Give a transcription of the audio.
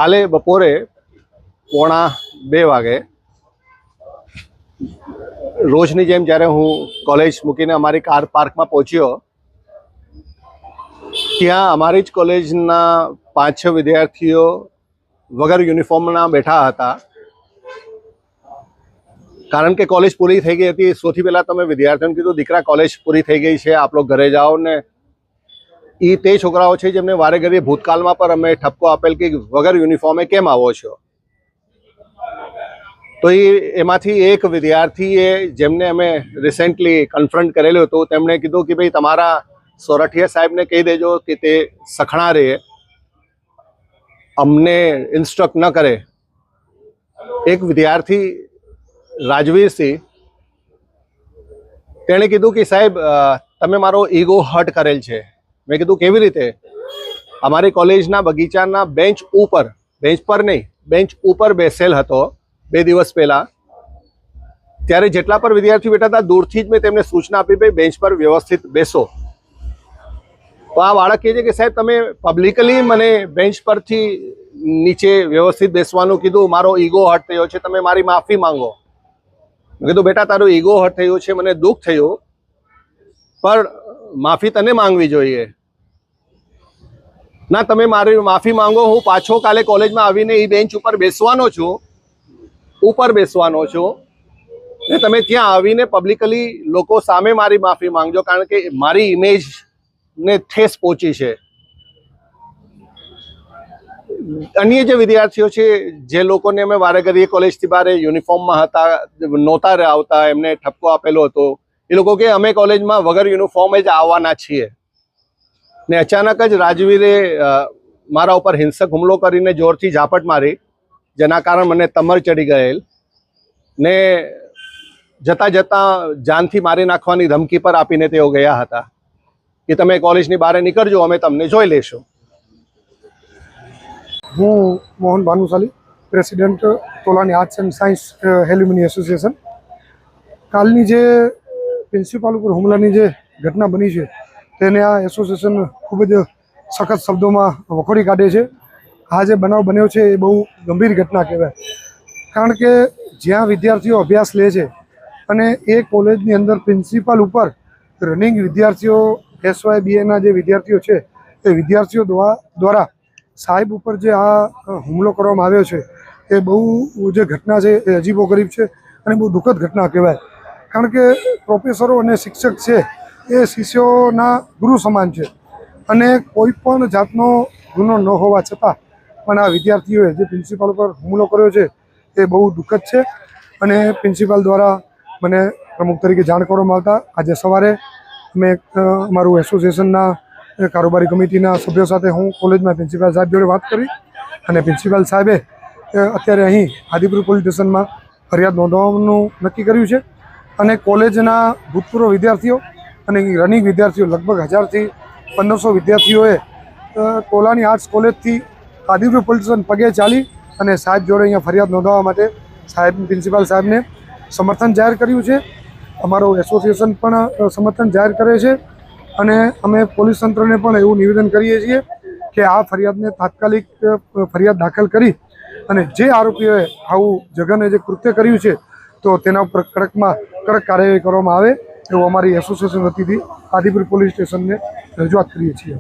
કાલે બપોરે 1:45 વાગે રોજની જેમ જ્યારે હું કોલેજ મૂકીને અમારી કાર પાર્કમાં પહોંચ્યો, ત્યાં અમારી જ કોલેજના 5-6 વિદ્યાર્થીઓ વગર યુનિફોર્મના બેઠા હતા. કારણ કે કોલેજ પૂરી થઈ ગઈ હતી. સૌથી પહેલાં તમે વિદ્યાર્થીઓને કીધું, દીકરા કોલેજ પૂરી થઈ ગઈ છે, આપ લોકો ઘરે જાઓ ને. એ તે છોકરાઓ છે જેમને વારે ઘડીએ ભૂતકાળમાં પણ અમે ઠપકો આપેલ કે વગર યુનિફોર્મે કેમ આવો છો. તો એમાંથી એક વિદ્યાર્થીએ જેમને અમે રિસેન્ટલી કન્ફ્રન્ટ કરેલું હતું, તેમણે કીધું કે ભાઈ તમારા સોરઠિયા સાહેબને કહી દેજો કે તે સખણા રહે, અમને ઇન્સ્ટ્રક્ટ ન કરે. એક વિદ્યાર્થી રાજવીરસિંહ, તેણે કીધું કે સાહેબ તમે મારો ઈગો હર્ટ કરેલ છે. મેં કીધું કેવી રીતે? અમારી કોલેજના બગીચાના બેન્ચ પર નહીં, બેન્ચ ઉપર બેસેલ હતો 2 દિવસ પહેલાં. ત્યારે જેટલા પણ વિદ્યાર્થીઓ બેઠા હતા, દૂરથી જ મેં તેમને સૂચના આપી, ભાઈ બેન્ચ પર વ્યવસ્થિત બેસો. તો આ બાળક કહે છે કે સાહેબ તમે પબ્લિકલી મને બેન્ચ પરથી નીચે વ્યવસ્થિત બેસવાનું કીધું, મારો ઈગો હર્ટ થયો છે, તમે મારી માફી માંગો. મેં કીધું બેટા તારો ઈગો હર્ટ થયો છે, મને દુઃખ થયું, પણ માફી તને માંગવી જોઈએ. ના, તમે મારી માફી માંગો, હું પાછો કાલે કોલેજમાં આવીને એ બેન્ચ ઉપર બેસવાનો છું, ને તમે ત્યાં આવીને પબ્લિકલી લોકો સામે મારી માફી માંગજો, કારણ કે મારી ઇમેજને ઠેસ પહોંચી છે. અન્ય જે વિદ્યાર્થીઓ છે, જે લોકોને અમે વારે ઘડીએ કોલેજથી બહાર યુનિફોર્મમાં હતા, નહોતા આવતા, એમને ઠપકો આપેલો હતો, એ લોકો કે અમે કોલેજમાં વગર યુનિફોર્મે જ આવવાના છીએ. ને અચાનક જ રાજવીરે મારા ઉપર હિંસક હુમલો કરીને જોરથી ઝાપટ મારી, જેના કારણે મને તમર ચડી ગયેલ ને જતાં જાનથી મારી નાખવાની ધમકી પર આપીને તેઓ ગયા હતા કે તમે કોલેજની બહાર નીકળજો, અમે તમને જોઈ લેશું. હું Mohan Bhanushali, president Tolani arts and science alumni association. કાલની જે પ્રિન્સિપાલ ઉપર હુમલાની જે ઘટના બની છે, તેને આ એસોસિએશન ખૂબ જ સખત શબ્દોમાં વખોડી કાઢે છે. આ જે બનાવ બન્યો છે એ બહુ ગંભીર ઘટના કહેવાય. કારણ કે જ્યાં વિદ્યાર્થીઓ અભ્યાસ લે છે અને એ કોલેજની અંદર પ્રિન્સિપાલ ઉપર રનિંગ વિદ્યાર્થીઓ SYBAના જે વિદ્યાર્થીઓ છે એ વિદ્યાર્થીઓ દ્વારા સાહેબ ઉપર જે આ હુમલો કરવામાં આવ્યો છે, એ બહુ જે ઘટના છે એ અજીબોગરીબ છે અને બહુ દુઃખદ ઘટના કહેવાય. કારણ કે પ્રોફેસરો અને શિક્ષક છે એ શિષ્યોના ગુરુ સમાન છે, અને કોઈ પણ જાતનો ગુનો ન હોવા છતાં પણ આ વિદ્યાર્થીઓએ જે પ્રિન્સિપાલ ઉપર હુમલો કર્યો છે એ બહુ દુઃખદ છે. અને પ્રિન્સિપાલ દ્વારા મને પ્રમુખ તરીકે જાણ કરવામાં આવતા આજે સવારે મેં અમારું એસોસિએશનના કારોબારી કમિટીના સભ્યો સાથે હું કોલેજમાં પ્રિન્સિપાલ સાહેબ જોડે વાત કરી, અને પ્રિન્સિપાલ સાહેબે અત્યારે અહીં આદિપુર પોલીસ સ્ટેશનમાં ફરિયાદ નોંધવાનું નક્કી કર્યું છે. અને કોલેજના ભૂતપૂર્વ વિદ્યાર્થીઓ અને રનિંગ વિદ્યાર્થીઓ લગભગ 1000થી 1500 વિદ્યાર્થીઓએ Tolani arts કોલેજથી Adipur police station પગે ચાલી અને સાહેબ જોડે અહીંયા ફરિયાદ નોંધાવવા માટે પ્રિન્સિપાલ સાહેબને સમર્થન જાહેર કર્યું છે. અમારું એસોસિએશન પણ સમર્થન જાહેર કરે છે, અને અમે પોલીસ તંત્રને પણ એવું નિવેદન કરીએ છીએ કે આ ફરિયાદને તાત્કાલિક ફરિયાદ દાખલ કરી અને જે આરોપીઓએ આવું જઘન્ય જે કૃત્ય કર્યું છે તો તેના ઉપર કડક કાર્યવાહી કરવામાં આવે એવું અમારી એસોસિએશન વતીથી આદિપુર પોલીસ સ્ટેશનને રજૂઆત કરીએ છીએ.